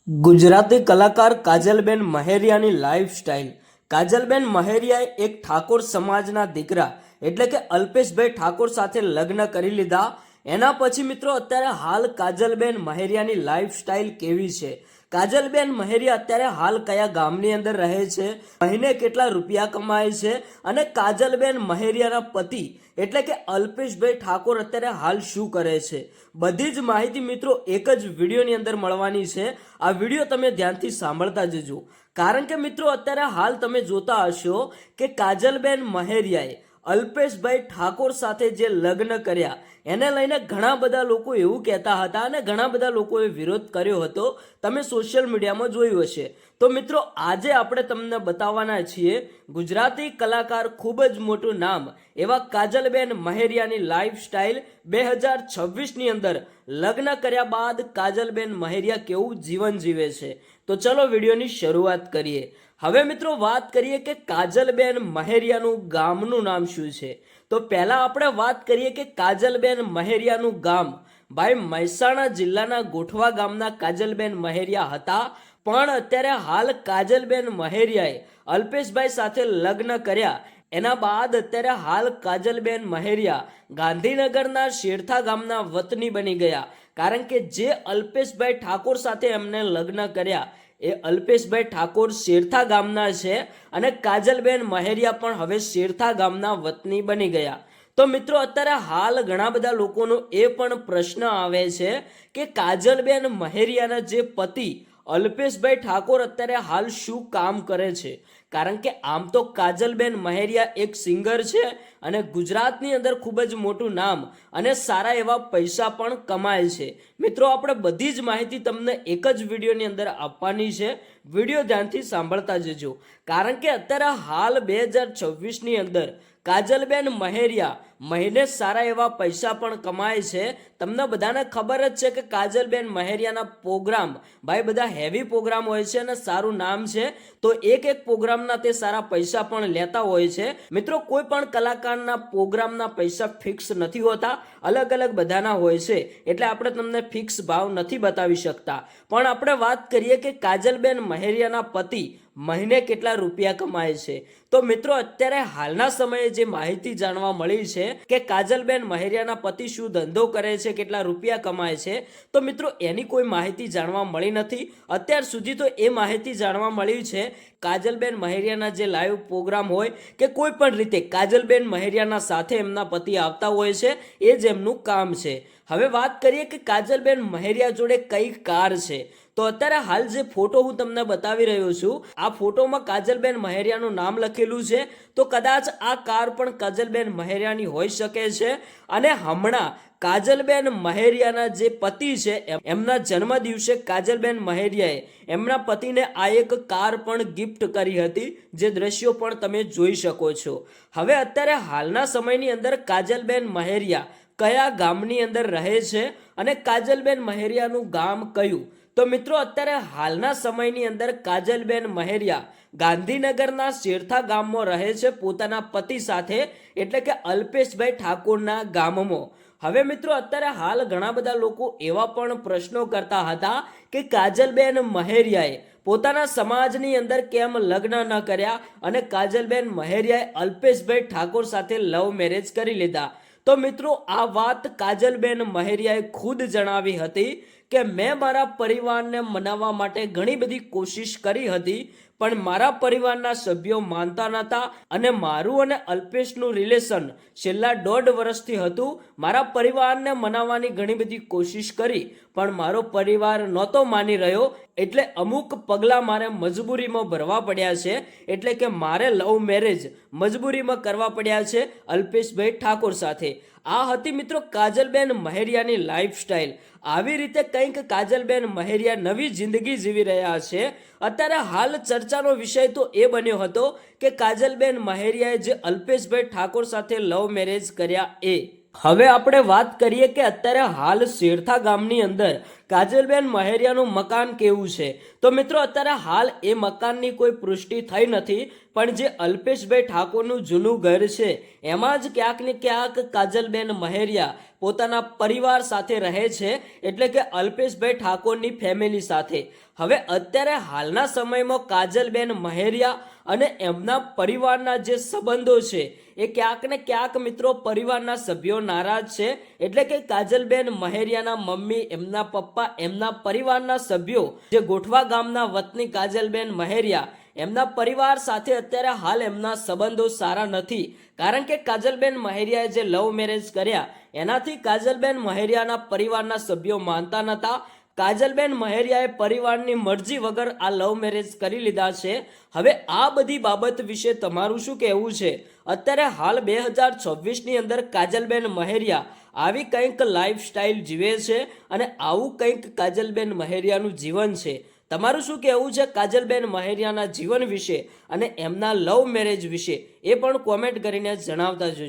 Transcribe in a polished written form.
ગુજરાતી કલાકાર કાજલબેન મહેરિયાની લાઈફસ્ટાઈલ। કાજલબેન મહેરિયાએ એક ઠાકોર સમાજના દીકરા એટલે કે અલ્પેશભાઈ ઠાકોર સાથે લગ્ન કરી લીધા। એના પછી મિત્રો અત્યારે હાલ કાજલબેન મહેરિયાની લાઈફસ્ટાઈલ કેવી છે, કાજલબેન મહેરિયા અત્યારે હાલ કયા ગામની અંદર રહે છે, મહિને કેટલા રૂપિયા કમાય છે અને કાજલબેન મહેરિયાના પતિ એટલે કે અલ્પેશભાઈ ઠાકોર અત્યારે હાલ શું કરે છે, બધી જ માહિતી મિત્રો એક જ વિડીયોની અંદર મળવાની છે। આ વિડીયો તમે ધ્યાનથી સાંભળતા જજો, કારણ કે મિત્રો અત્યારે હાલ તમે જોતા હશો કે કાજલબેન મહેરિયાએ અલ્પેશભાઈ ઠાકોર સાથે જે લગ્ન કર્યા એને લઈને ઘણા બધા લોકો એવું કહેતા હતા અને ઘણા બધા લોકોએ વિરોધ કર્યો હતો। તમે સોશિયલ મીડિયામાં જોયું હશે। તો મિત્રો આજે આપણે તમને બતાવવાના છીએ ગુજરાતી કલાકાર ખૂબ જ મોટું નામ એવા કાજલબેન મહેરિયાની લાઈફસ્ટાઈલ 2026ની અંદર લગ્ન કર્યા બાદ કાજલબેન મહેરિયા કેવું જીવન જીવે છે। તો ચલો વિડીયોની શરૂઆત કરીએ। હવે મિત્રો વાત કરીએ કે કાજલબેન મહેરિયાનું ગામનું નામ શું છે। તો પહેલા આપણે વાત કરીએ કે કાજલબેન મહેરિયાનું ગામ ભાઈ મહેસાણા જિલ્લાના ગોઠવા ગામના કાજલબેન મહેરિયા હતા, પણ અત્યારે હાલ કાજલબેન મહેરિયાએ અલ્પેશભાઈ સાથે લગ્ન કર્યા એના બાદ અત્યારે હાલ કાજલબેન મહેરિયા ગાંધીનગરના શેરથા ગામના વતની બની ગયા, કારણ કે જે અલ્પેશભાઈ ઠાકોર સાથે એમને લગ્ન કર્યા એ અલ્પેશભાઈ ઠાકોર શેરથા ગામના છે અને કાજલબેન મહેરિયા પણ હવે શેરથા ગામના વતની બની ગયા। તો મિત્રો અત્યારે હાલ ઘણા બધા લોકોનો એ પણ પ્રશ્ન આવે છે કે કાજલબેન મહેરિયાના જે પતિ અલ્પેશભાઈ ઠાકોર અત્યારે હાલ શું કામ કરે છે, કારણ કે આમ તો કાજલબેન મહેરિયા એક સિંગર છે અને ગુજરાતની અંદર ખૂબ જ મોટું નામ અને સારા એવા પૈસા પણ કમાય છે। મિત્રો આપણે બધી જ માહિતી તમને એક જ વિડીયોની અંદર આપવાની છે, વિડીયો ધ્યાનથી સાંભળતા જજો, કારણ કે અત્યારે હાલ 2026ની અંદર કાજલબેન મહેરિયા મહિને સારા એવા પૈસા પણ કમાય છે। તમને બધાને ખબર જ છે કે કાજલબેન મહેરિયાના પ્રોગ્રામ ભાઈ બધા હેવી પ્રોગ્રામ હોય છે અને સારું નામ છે, તો એક પ્રોગ્રામના તે સારા પૈસા પણ લેતા હોય છે। મિત્રો કોઈ પણ કલાકારના પ્રોગ્રામના પૈસા ફિક્સ નથી હોતા, અલગ અલગ બધાના હોય છે, એટલે આપણે તમને ફિક્સ ભાવ નથી બતાવી શકતા। પણ આપણે વાત કરીએ કે કાજલબેન મહેરિયાના પતિ મહિને કેટલા રૂપિયા કમાય છે। તો મિત્રો અત્યારે હાલના સમયે જે માહિતી જાણવા મળી છે કે કાજલબેન મહેરિયાના પતિ શું ધંધો કરે છે, કેટલા રૂપિયા કમાય છે, તો મિત્રો એની કોઈ માહિતી જાણવા મળી નથી અત્યાર સુધી। તો એ માહિતી જાણવા મળી છે કાજલબેન મહેરિયાના જે લાઈવ પ્રોગ્રામ હોય કે કોઈ પણ રીતે કાજલબેન મહેરિયાના સાથે એમના પતિ આવતા હોય છે, એ જ એમનું કામ છે। હવે વાત કરીએ કે કાજલબેન મહેરિયા જોડે કઈ કાર છે। તો અત્યારે હાલ જે ફોટો હું તમને બતાવી રહ્યો છું, આ ફોટોમાં કાજલબેન મહેરિયાનું નામ લખેલું છે, તો કદાચ આ કાર પણ કાજલબેન મહેરિયાની હોઈ શકે છે। અને હમણાં કાજલબેન મહેરિયાના જે પતિ છે એમના જન્મ દિવસે કાજલબેન મહેરિયાએ એમના પતિને આ એક કાર પણ ગિફ્ટ કરી હતી, જે દ્રશ્યો પણ તમે જોઈ શકો છો। હવે અત્યારે હાલના સમયની અંદર કાજલબેન મહેરિયા કયા ગામની અંદર રહે છે અને કાજલબેન મહેરિયાનું ગામ કયું, તો મિત્રો અત્યારે હાલના સમયની અંદર કાજલબેન મહેરિયા ગાંધીનગરના શેરથા ગામમાં રહે છે પોતાના પતિ સાથે, એટલે કે અલ્પેશભાઈ ઠાકોરના ગામમાં। હવે મિત્રો અત્યારે હાલ ઘણા બધા લોકો એવા પણ પ્રશ્નો કરતા હતા કે કાજલબેન મહેરિયાએ પોતાના સમાજની અંદર કેમ લગ્ન ન કર્યા અને કાજલબેન મહેરિયાએ અલ્પેશભાઈ ઠાકોર સાથે લવ મેરેજ કરી લીધા। તો મિત્રો આ વાત કાજલબેન મહેરિયાએ ખુદ જણાવી હતી કે મેં મારા પરિવારને મનાવવા માટે ઘણી બધી કોશિશ કરી હતી, પણ મારા પરિવારના સભ્યો માનતા નહોતા અને મારું અને અલ્પેશનું રિલેશન છેલ્લા 1.5 વર્ષથી હતું। મારા પરિવારને મનાવવાની ઘણી બધી કોશિશ કરી પણ મારો પરિવાર નહોતો માની રહ્યો, એટલે અમુક પગલાં મારે મજબૂરીમાં ભરવા પડ્યા છે, એટલે કે મારે લવ મેરેજ મજબૂરીમાં કરવા પડ્યા છે અલ્પેશભાઈ ઠાકોર સાથે। આ હતી મિત્રો કાજલબેન મહેરિયાની લાઈફસ્ટાઈલ। આવી રીતે કંઈક કાજલબેન મહેરિયા નવી જિંદગી જીવી રહ્યા છે। અત્યારે હાલ ચર્ચાનો વિષય તો એ બન્યો હતો કે કાજલબેન મહેરિયાએ જે અલ્પેશભાઈ ઠાકોર સાથે લવ મેરેજ કર્યા એ। હવે આપણે વાત કરીએ કે અત્યારે હાલ શેરથા ગામની અંદર કાજલબેન મહેરિયાનું મકાન કેવું છે? તો મિત્રો અત્યારે હાલ એ મકાનની કોઈ પુષ્ટિ થઈ નથી, પણ જે અલ્પેશભાઈ ઠાકોરનું જૂનું ઘર છે એમાં જ ક્યાંક ને ક્યાંક કાજલબેન મહેરિયા પોતાના પરિવાર સાથે રહે છે, એટલે કે અલ્પેશભાઈ ઠાકોરની ફેમિલી સાથે. હવે અત્યારે હાલના સમયમાં કાજલબેન મહેરિયા અને એમના પરિવારના જે સંબંધો છે એ ક્યાંક ને ક્યાંક મિત્રો પરિવારના સભ્યો નારાજ છે, એટલે કે કાજલબેન મહેરિયાના મમ્મી, એમના પપ્પા, એમના પરિવારના સભ્યો જે ગોઠવા ગામના વતની કાજલબેન મહેરિયા એમના પરિવાર સાથે અત્યારે હાલ એમના સંબંધો સારા નથી, કારણ કે કાજલબેન મહેરિયાએ જે લવ મેરેજ કર્યા એનાથી કાજલબેન મહેરિયાના પરિવારના સભ્યો માનતા નહોતા. કાજલબેન મહેરિયાએ પરિવારની મરજી વગર આ લવ મેરેજ કરી લીધા છે. હવે આ બધી બાબત વિશે તમારું શું કહેવું છે? અત્યારે હાલ 2026ની અંદર કાજલબેન મહેરિયા આવી કંઈક લાઈફસ્ટાઈલ જીવે છે અને આવું કંઈક કાજલબેન મહેરિયાનું જીવન છે. તમારું શું કહેવું છે કાજલબેન મહેરિયાના જીવન વિશે અને એમના લવ મેરેજ વિશે? એ પણ કોમેન્ટ કરીને જણાવતા જજો.